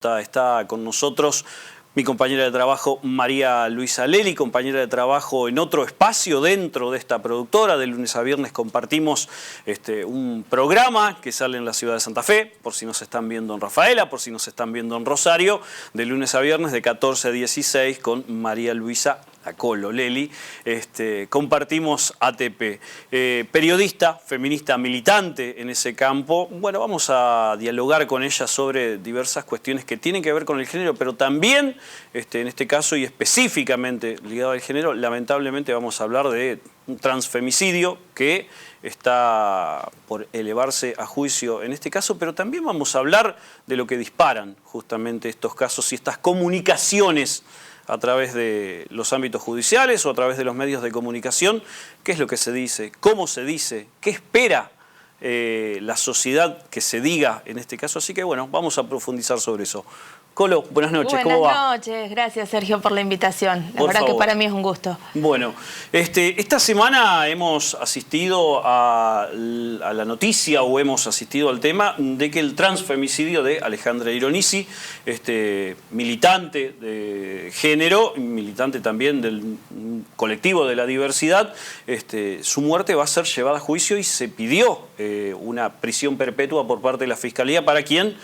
Está con nosotros mi compañera de trabajo María Luisa Lely, compañera de trabajo en otro espacio dentro de esta productora. De lunes a viernes compartimos un programa que sale en la ciudad de Santa Fe, por si nos están viendo en Rafaela, por si nos están viendo en Rosario, de lunes a viernes de 14 a 16 con María Luisa la Colo Lely. Compartimos ATP. Periodista, feminista, militante en ese campo. Bueno, vamos a dialogar con ella sobre diversas cuestiones que tienen que ver con el género, pero también, en este caso y específicamente ligado al género, lamentablemente vamos a hablar de un transfemicidio que está por elevarse a juicio en este caso, pero también vamos a hablar de lo que disparan justamente estos casos y estas comunicaciones a través de los ámbitos judiciales o a través de los medios de comunicación. ¿Qué es lo que se dice? ¿Cómo se dice? ¿Qué espera la sociedad que se diga en este caso? Así que bueno, vamos a profundizar sobre eso. Colo, buenas noches, ¿cómo va? Buenas noches, gracias Sergio por la invitación. La verdad que para mí es un gusto. Bueno, esta semana hemos asistido a la noticia o hemos asistido al tema de que el transfemicidio de Alejandra Ironisi, militante de género, militante también del colectivo de la diversidad, su muerte va a ser llevada a juicio y se pidió una prisión perpetua por parte de la Fiscalía para quien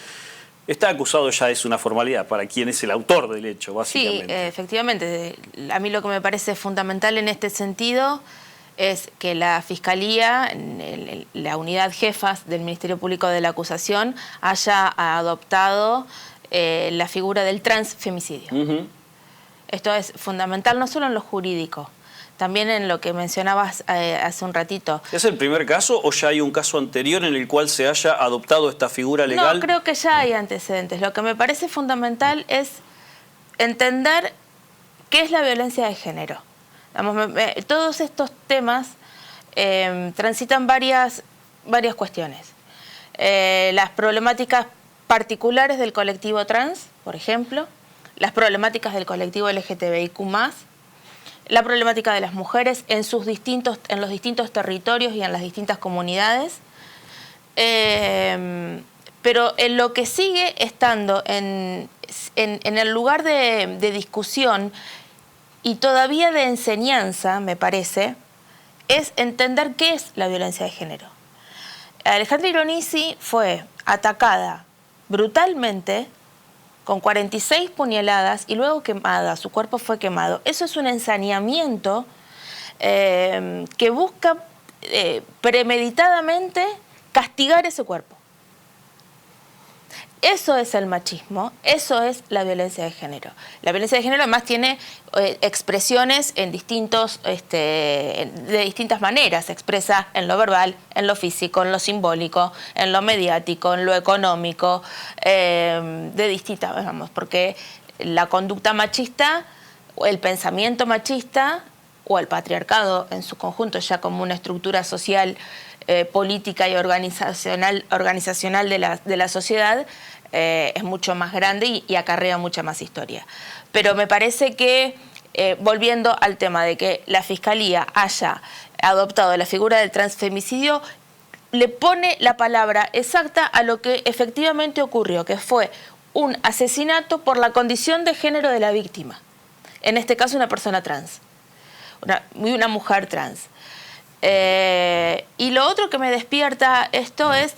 está acusado. Ya es una formalidad para quien es el autor del hecho, básicamente. Sí, efectivamente. A mí lo que me parece fundamental en este sentido es que la Fiscalía, la unidad jefas del Ministerio Público de la Acusación, haya adoptado la figura del transfemicidio. Esto es fundamental no solo en lo jurídico, también en lo que mencionabas hace un ratito. ¿Es el primer caso o ya hay un caso anterior en el cual se haya adoptado esta figura legal? No, creo que ya hay antecedentes. Lo que me parece fundamental es entender qué es la violencia de género. Todos estos temas transitan varias cuestiones. Las problemáticas particulares del colectivo trans, por ejemplo, las problemáticas del colectivo LGTBIQ+, la problemática de las mujeres en los distintos territorios y en las distintas comunidades, pero en lo que sigue estando en el lugar de discusión y todavía de enseñanza, me parece, es entender qué es la violencia de género. Alejandra Ironisi fue atacada brutalmente con 46 puñaladas y luego quemada, su cuerpo fue quemado. Eso es un ensañamiento que busca premeditadamente castigar ese cuerpo. Eso es el machismo, eso es la violencia de género. La violencia de género además tiene expresiones en de distintas maneras. Se expresa en lo verbal, en lo físico, en lo simbólico, en lo mediático, en lo económico, de distintas, porque la conducta machista, o el pensamiento machista, o el patriarcado en su conjunto, ya como una estructura social, política y organizacional de la sociedad, es mucho más grande y acarrea mucha más historia. Pero me parece que, volviendo al tema de que la Fiscalía haya adoptado la figura del transfemicidio, le pone la palabra exacta a lo que efectivamente ocurrió, que fue un asesinato por la condición de género de la víctima. En este caso, una persona trans, una mujer trans. Y lo otro que me despierta esto es,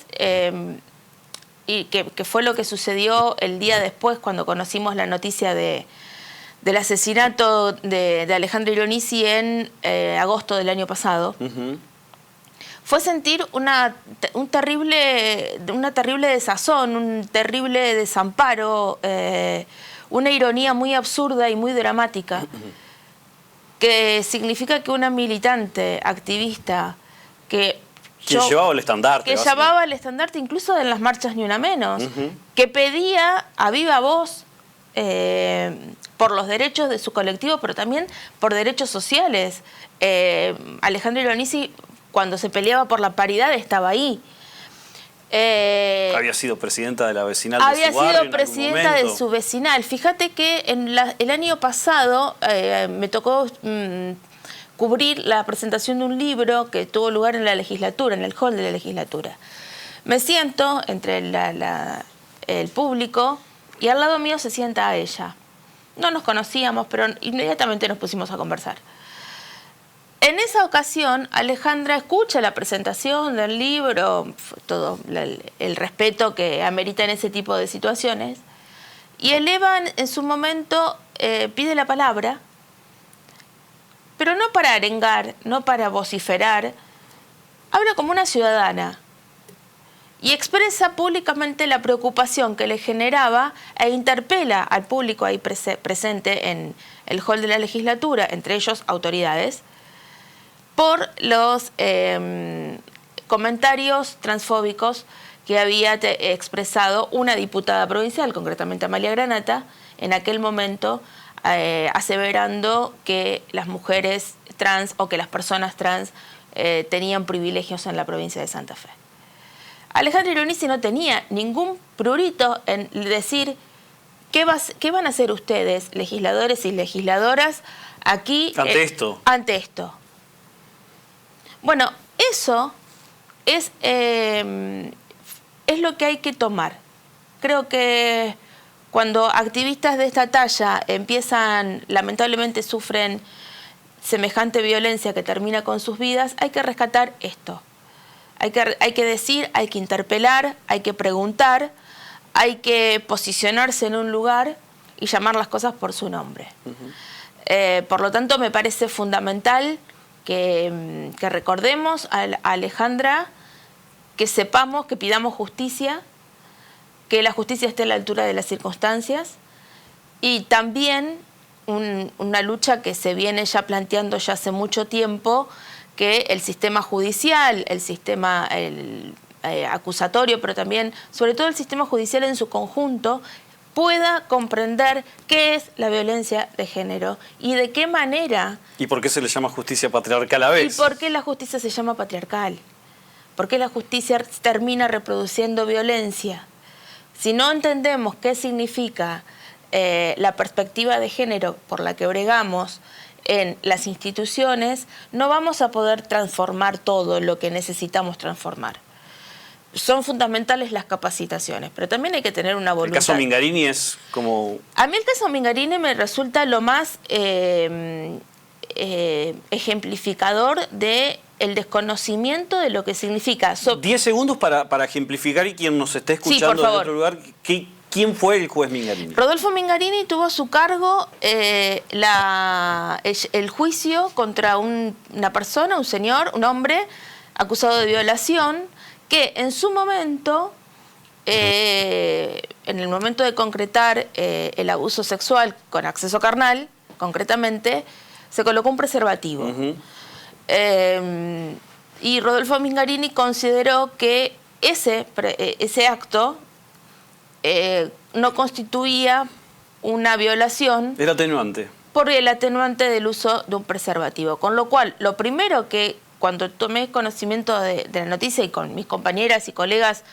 y que fue lo que sucedió el día después cuando conocimos la noticia del asesinato de Alejandra Ironisi en agosto del año pasado, fue sentir una terrible desazón, un terrible desamparo, una ironía muy absurda y muy dramática, que significa que una militante, activista, que llevaba el estandarte. Que llevaba el estandarte incluso en las marchas Ni Una Menos, que pedía a viva voz por los derechos de su colectivo, pero también por derechos sociales. Alejandra Ironisi, cuando se peleaba por la paridad, estaba ahí. Había sido presidenta de la vecinal de su barrio. Había sido presidenta de su vecinal. Fíjate que el año pasado me tocó cubrir la presentación de un libro que tuvo lugar en la legislatura, en el hall de la legislatura. Me siento entre el público y al lado mío se sienta ella. No nos conocíamos, pero inmediatamente nos pusimos a conversar. En esa ocasión, Alejandra escucha la presentación del libro, todo el respeto que amerita en ese tipo de situaciones, y eleva en su momento, pide la palabra, pero no para arengar, no para vociferar, habla como una ciudadana y expresa públicamente la preocupación que le generaba e interpela al público ahí presente en el hall de la legislatura, entre ellos autoridades, por los comentarios transfóbicos que había expresado una diputada provincial, concretamente Amalia Granata, en aquel momento, aseverando que las mujeres trans o que las personas trans tenían privilegios en la provincia de Santa Fe. Alejandra Ironici no tenía ningún prurito en decir qué van a hacer ustedes, legisladores y legisladoras, aquí ante esto. Bueno, eso es lo que hay que tomar. Creo que cuando activistas de esta talla lamentablemente sufren semejante violencia que termina con sus vidas, hay que rescatar esto. Hay que decir, hay que interpelar, hay que preguntar, hay que posicionarse en un lugar y llamar las cosas por su nombre. Por lo tanto, me parece fundamental que recordemos a Alejandra, que sepamos, que pidamos justicia, que la justicia esté a la altura de las circunstancias, y también una lucha que se viene ya planteando ya hace mucho tiempo, que el sistema judicial, el sistema acusatorio, pero también, sobre todo el sistema judicial en su conjunto, pueda comprender qué es la violencia de género y de qué manera... ¿Y por qué se le llama justicia patriarcal a veces? ¿Y por qué la justicia se llama patriarcal? ¿Por qué la justicia termina reproduciendo violencia? Si no entendemos qué significa la perspectiva de género por la que bregamos en las instituciones, no vamos a poder transformar todo lo que necesitamos transformar. Son fundamentales las capacitaciones, pero también hay que tener una voluntad. El caso Mingarini es como... A mí el caso Mingarini me resulta lo más ejemplificador de el desconocimiento de lo que significa. 10 segundos para ejemplificar, y quien nos esté escuchando en otro lugar, ¿quién fue el juez Mingarini? Rodolfo Mingarini tuvo a su cargo el juicio contra una persona, un señor, un hombre, acusado de violación, que en su momento, en el momento de concretar el abuso sexual con acceso carnal, concretamente, se colocó un preservativo. Y Rodolfo Mingarini consideró que ese acto no constituía una violación. Era atenuante. Por el atenuante del uso de un preservativo. Con lo cual, lo primero que, cuando tomé conocimiento de la noticia y con mis compañeras y colegas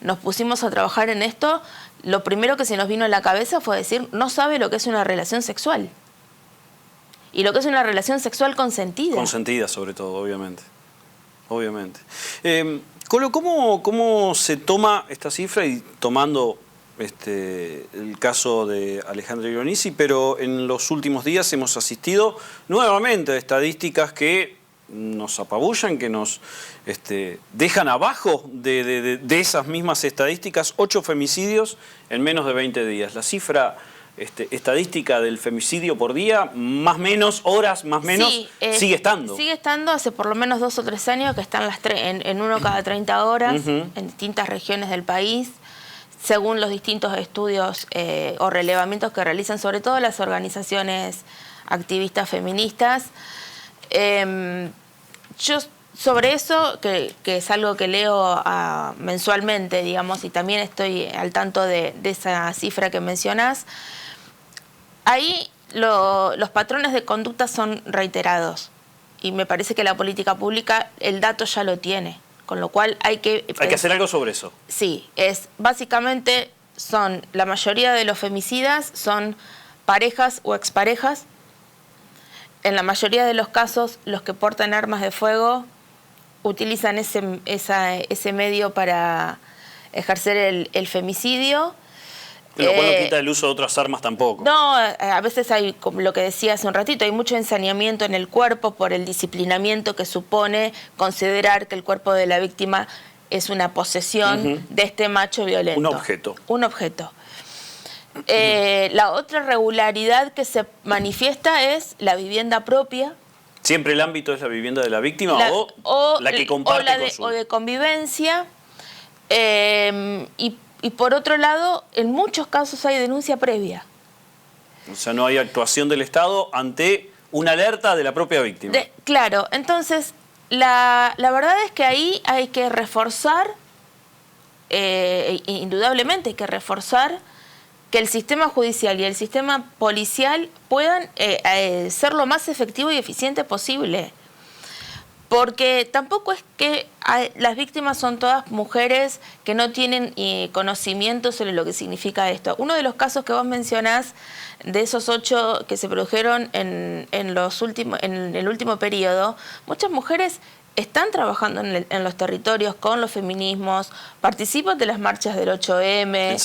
nos pusimos a trabajar en esto, lo primero que se nos vino a la cabeza fue decir, no sabe lo que es una relación sexual. Y lo que es una relación sexual consentida. Consentida, sobre todo, obviamente. Obviamente. Colo, ¿cómo se toma esta cifra? Y tomando el caso de Alejandra Ironici, pero en los últimos días hemos asistido nuevamente a estadísticas que nos apabullan, que nos dejan abajo de esas mismas estadísticas. 8 femicidios en menos de 20 días. La cifra estadística del femicidio por día, más menos, horas, más menos, sí, sigue estando. Sigue estando hace por lo menos 2 o 3 años que están en uno cada 30 horas, en distintas regiones del país, según los distintos estudios o relevamientos que realizan, sobre todo las organizaciones activistas feministas. Yo sobre eso, que es algo que leo mensualmente, digamos, y también estoy al tanto de esa cifra que mencionás, ahí los patrones de conducta son reiterados y me parece que la política pública el dato ya lo tiene, con lo cual hay que hacer algo sobre eso. Sí, básicamente la mayoría de los femicidas son parejas o exparejas. En la mayoría de los casos, los que portan armas de fuego utilizan ese medio para ejercer el femicidio. Lo cual no quita el uso de otras armas tampoco. No, a veces hay, como lo que decía hace un ratito, hay mucho ensañamiento en el cuerpo por el disciplinamiento que supone considerar que el cuerpo de la víctima es una posesión de este macho violento. Un objeto. Un objeto. La otra regularidad que se manifiesta es la vivienda propia. ¿Siempre el ámbito es la vivienda de la víctima o la que comparte con su... O de convivencia. Y por otro lado, en muchos casos hay denuncia previa. O sea, no hay actuación del Estado ante una alerta de la propia víctima. Claro, entonces la verdad es que ahí hay que reforzar, indudablemente hay que reforzar que el sistema judicial y el sistema policial puedan ser lo más efectivo y eficiente posible. Porque tampoco es que las víctimas son todas mujeres que no tienen conocimiento sobre lo que significa esto. Uno de los casos que vos mencionás, de esos 8 que se produjeron en el último periodo, muchas mujeres están trabajando en los territorios con los feminismos, participan de las marchas del 8M. En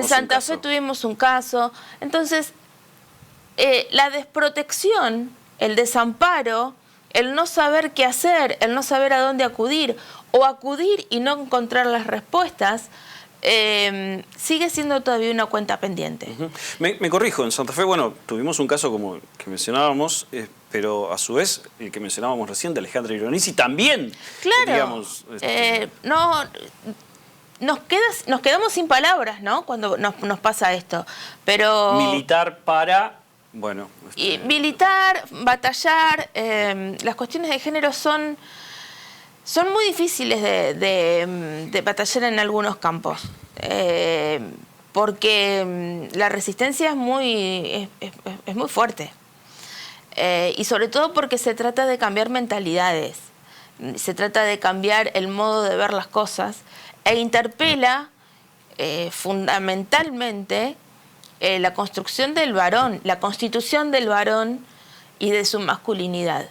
Santa Fe tuvimos un caso. Entonces, la desprotección, el desamparo, el no saber qué hacer, el no saber a dónde acudir, o acudir y no encontrar las respuestas, sigue siendo todavía una cuenta pendiente. Me corrijo, en Santa Fe, bueno, tuvimos un caso como el que mencionábamos, pero a su vez, el que mencionábamos recién, de Alejandra Ironisi, también, claro, digamos... Nos quedamos sin palabras, ¿no?, cuando nos pasa esto. Pero militar para... Bueno, militar, batallar, las cuestiones de género son muy difíciles de batallar en algunos campos, porque la resistencia es muy fuerte, y sobre todo porque se trata de cambiar mentalidades, se trata de cambiar el modo de ver las cosas, e interpela fundamentalmente la construcción del varón, la constitución del varón y de su masculinidad.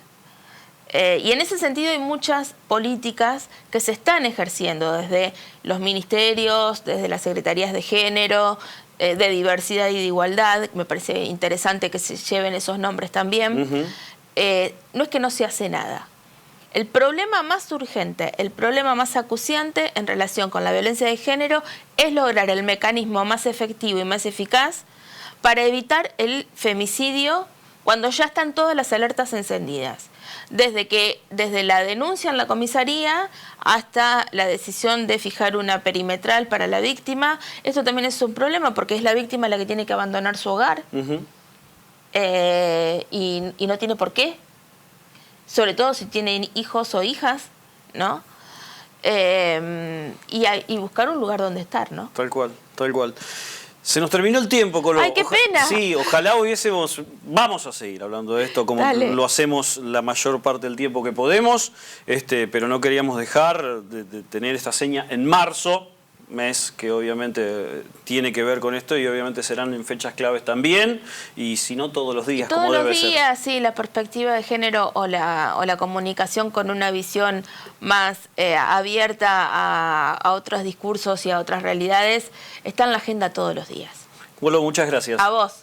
Y en ese sentido hay muchas políticas que se están ejerciendo desde los ministerios, desde las secretarías de género, de diversidad y de igualdad. Me parece interesante que se lleven esos nombres también. No es que no se hace nada. El problema más urgente, el problema más acuciante en relación con la violencia de género es lograr el mecanismo más efectivo y más eficaz para evitar el femicidio cuando ya están todas las alertas encendidas. Desde la denuncia en la comisaría hasta la decisión de fijar una perimetral para la víctima. Esto también es un problema porque es la víctima la que tiene que abandonar su hogar y no tiene por qué. Sobre todo si tienen hijos o hijas, ¿no? Y buscar un lugar donde estar, ¿no? Tal cual, tal cual. Se nos terminó el tiempo, Colo. ¡Ay, qué pena! Sí, ojalá hubiésemos... Vamos a seguir hablando de esto como lo hacemos la mayor parte del tiempo que podemos, pero no queríamos dejar de tener esta seña en marzo, mes que obviamente tiene que ver con esto y obviamente serán en fechas claves también, y si no todos los días, como debe ser. Todos los días, sí, la perspectiva de género o la comunicación con una visión más abierta a otros discursos y a otras realidades está en la agenda todos los días. Bueno, muchas gracias. A vos.